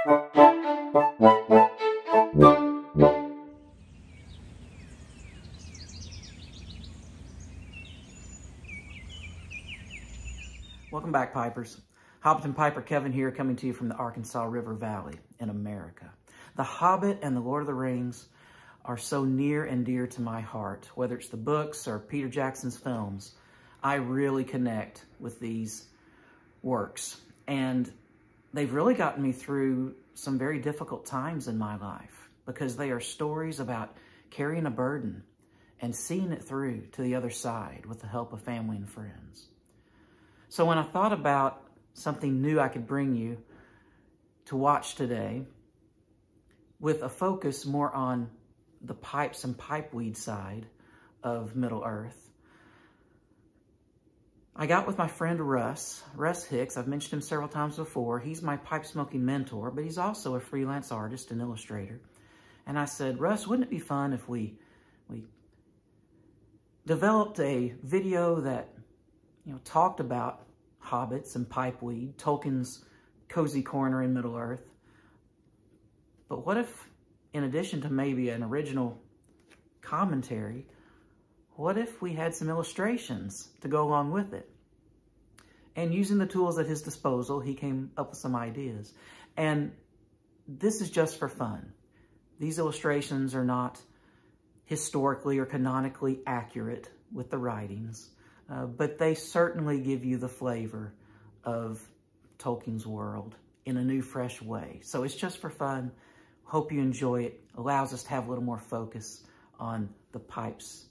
Welcome back, Pipers. Hobbiton Piper Kevin here, coming to you from the Arkansas River Valley in America. The Hobbit and the Lord of the Rings are so near and dear to my heart. Whether it's the books or Peter Jackson's films, I really connect with these works. And they've really gotten me through some very difficult times in my life, because they are stories about carrying a burden and seeing it through to the other side with the help of family and friends. So when I thought about something new I could bring you to watch today, with a focus more on the pipes and pipeweed side of Middle Earth, I got with my friend Russ Hicks. I've mentioned him several times before. He's my pipe smoking mentor, but he's also a freelance artist and illustrator. And I said, Russ, wouldn't it be fun if we developed a video that talked about hobbits and pipeweed, Tolkien's cozy corner in Middle Earth. But what if, in addition to maybe an original commentary, what if we had some illustrations to go along with it? And using the tools at his disposal, he came up with some ideas. And this is just for fun. These illustrations are not historically or canonically accurate with the writings, but they certainly give you the flavor of Tolkien's world in a new, fresh way. So it's just for fun. Hope you enjoy it. Allows us to have a little more focus on the pipes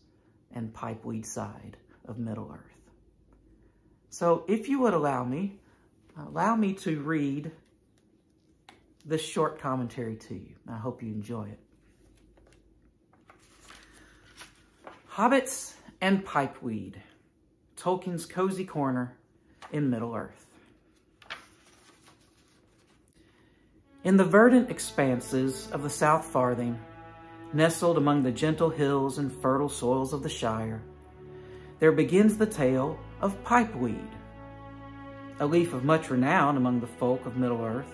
and pipeweed side of Middle Earth. So if you would allow me to read this short commentary to you. I hope you enjoy it. Hobbits and pipeweed, Tolkien's cozy corner in Middle Earth. In the verdant expanses of the South Farthing, nestled among the gentle hills and fertile soils of the Shire, there begins the tale of pipeweed, a leaf of much renown among the folk of Middle Earth,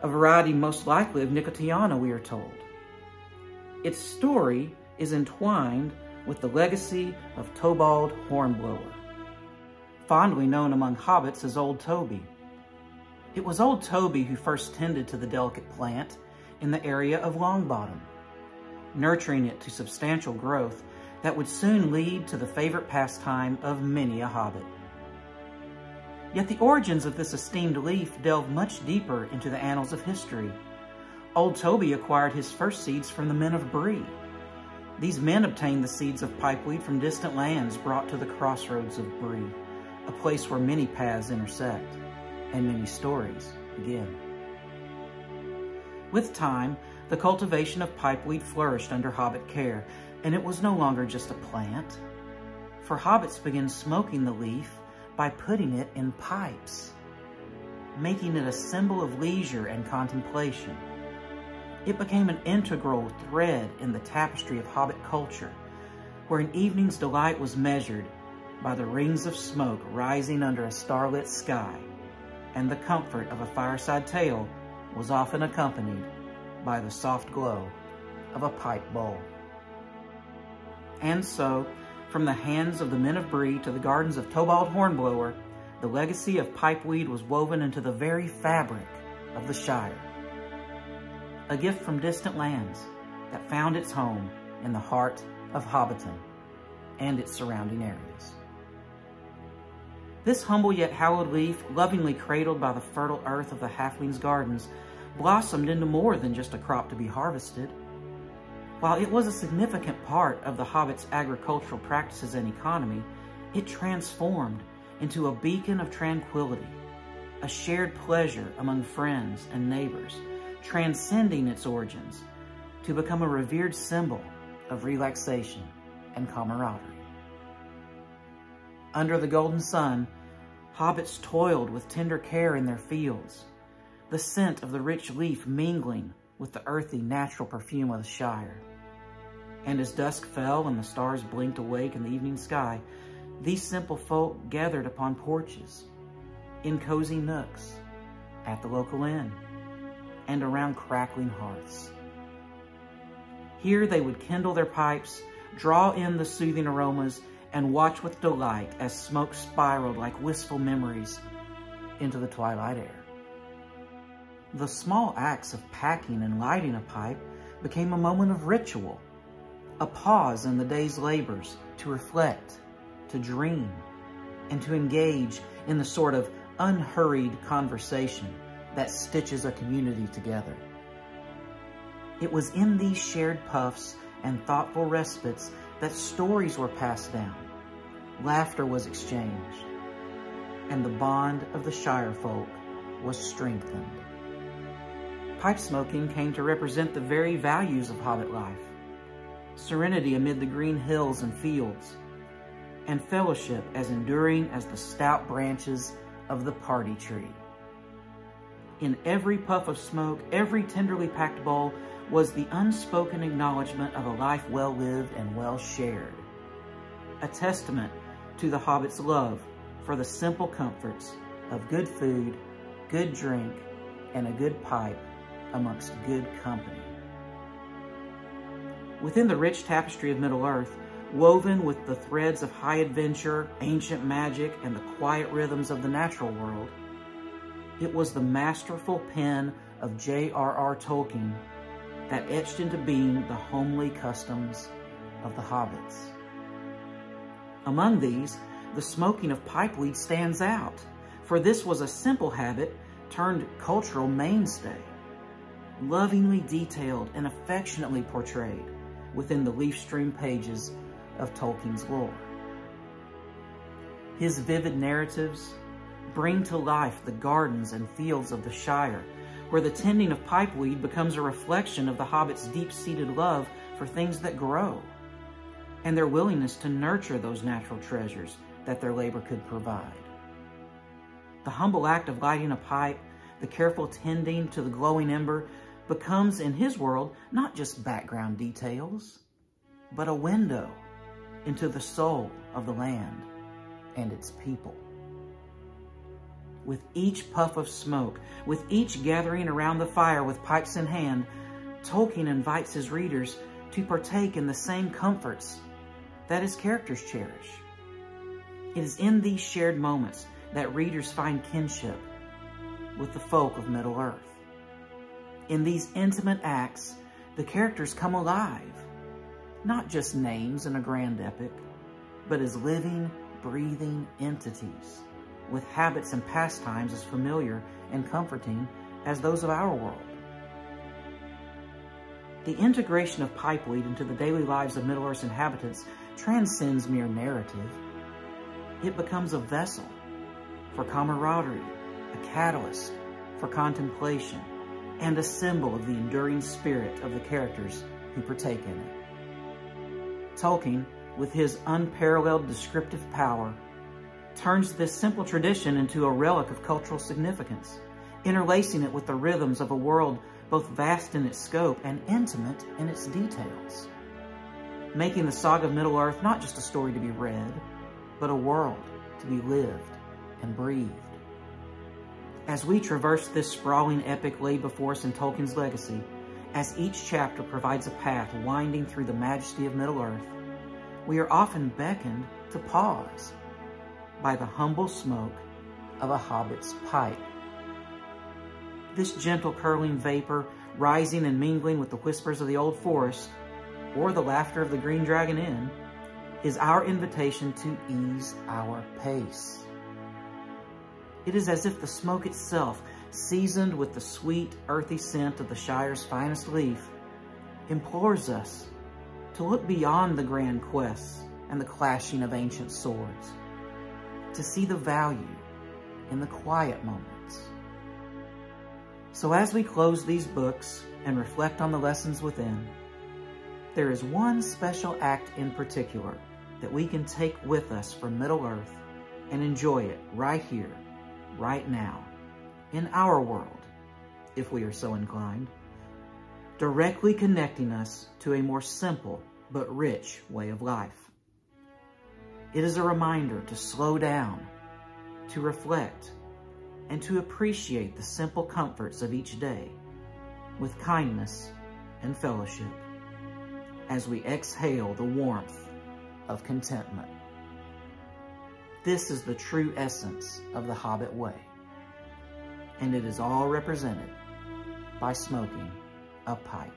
a variety most likely of Nicotiana, we are told. Its story is entwined with the legacy of Tobald Hornblower, fondly known among hobbits as Old Toby. It was Old Toby who first tended to the delicate plant in the area of Longbottom, nurturing it to substantial growth that would soon lead to the favorite pastime of many a hobbit. Yet the origins of this esteemed leaf delve much deeper into the annals of history. Old Toby acquired his first seeds from the men of Bree. These men obtained the seeds of pipeweed from distant lands brought to the crossroads of Bree, a place where many paths intersect and many stories begin. With time, the cultivation of pipeweed flourished under hobbit care, and it was no longer just a plant, for hobbits began smoking the leaf by putting it in pipes, making it a symbol of leisure and contemplation. It became an integral thread in the tapestry of hobbit culture, where an evening's delight was measured by the rings of smoke rising under a starlit sky, and the comfort of a fireside tale was often accompanied by the soft glow of a pipe bowl. And so, from the hands of the men of Bree to the gardens of Tobald Hornblower, the legacy of pipeweed was woven into the very fabric of the Shire. A gift from distant lands that found its home in the heart of Hobbiton and its surrounding areas. This humble yet hallowed leaf, lovingly cradled by the fertile earth of the halfling's gardens, blossomed into more than just a crop to be harvested. While it was a significant part of the hobbit's agricultural practices and economy, it transformed into a beacon of tranquility, a shared pleasure among friends and neighbors, transcending its origins to become a revered symbol of relaxation and camaraderie. Under the golden sun, hobbits toiled with tender care in their fields, the scent of the rich leaf mingling with the earthy, natural perfume of the Shire. And as dusk fell and the stars blinked awake in the evening sky, these simple folk gathered upon porches, in cozy nooks, at the local inn, and around crackling hearths. Here they would kindle their pipes, draw in the soothing aromas, and watch with delight as smoke spiraled like wistful memories into the twilight air. The small acts of packing and lighting a pipe became a moment of ritual, a pause in the day's labors to reflect, to dream, and to engage in the sort of unhurried conversation that stitches a community together. It was in these shared puffs and thoughtful respites that stories were passed down, laughter was exchanged, and the bond of the Shire folk was strengthened. Pipe smoking came to represent the very values of Hobbit life: serenity amid the green hills and fields, and fellowship as enduring as the stout branches of the party tree. In every puff of smoke, every tenderly packed bowl, was the unspoken acknowledgement of a life well lived and well shared, a testament to the Hobbit's love for the simple comforts of good food, good drink, and a good pipe amongst good company. Within the rich tapestry of Middle-earth, woven with the threads of high adventure, ancient magic, and the quiet rhythms of the natural world, it was the masterful pen of J.R.R. Tolkien that etched into being the homely customs of the hobbits. Among these, the smoking of pipeweed stands out, for this was a simple habit turned cultural mainstay, lovingly detailed and affectionately portrayed within the leaf-strewn pages of Tolkien's lore. His vivid narratives bring to life the gardens and fields of the Shire, where the tending of pipeweed becomes a reflection of the hobbits' deep-seated love for things that grow, and their willingness to nurture those natural treasures that their labor could provide. The humble act of lighting a pipe, the careful tending to the glowing ember, becomes, in his world, not just background details, but a window into the soul of the land and its people. With each puff of smoke, with each gathering around the fire with pipes in hand, Tolkien invites his readers to partake in the same comforts that his characters cherish. It is in these shared moments that readers find kinship with the folk of Middle-earth. In these intimate acts, the characters come alive, not just names in a grand epic, but as living, breathing entities with habits and pastimes as familiar and comforting as those of our world. The integration of pipeweed into the daily lives of Middle-earth's inhabitants transcends mere narrative. It becomes a vessel for camaraderie, a catalyst for contemplation, and a symbol of the enduring spirit of the characters who partake in it. Tolkien, with his unparalleled descriptive power, turns this simple tradition into a relic of cultural significance, interlacing it with the rhythms of a world both vast in its scope and intimate in its details, making the Saga of Middle-earth not just a story to be read, but a world to be lived and breathed. As we traverse this sprawling epic laid before us in Tolkien's legacy, as each chapter provides a path winding through the majesty of Middle-earth, we are often beckoned to pause by the humble smoke of a hobbit's pipe. This gentle curling vapor, rising and mingling with the whispers of the old forest, or the laughter of the Green Dragon Inn, is our invitation to ease our pace. It is as if the smoke itself, seasoned with the sweet, earthy scent of the Shire's finest leaf, implores us to look beyond the grand quests and the clashing of ancient swords, to see the value in the quiet moments. So as we close these books and reflect on the lessons within, there is one special act in particular that we can take with us from Middle-earth and enjoy it right here, right now, in our world, if we are so inclined, directly connecting us to a more simple but rich way of life. It is a reminder to slow down, to reflect, and to appreciate the simple comforts of each day, with kindness and fellowship as we exhale the warmth of contentment. This is the true essence of the Hobbit way, and it is all represented by smoking a pipe.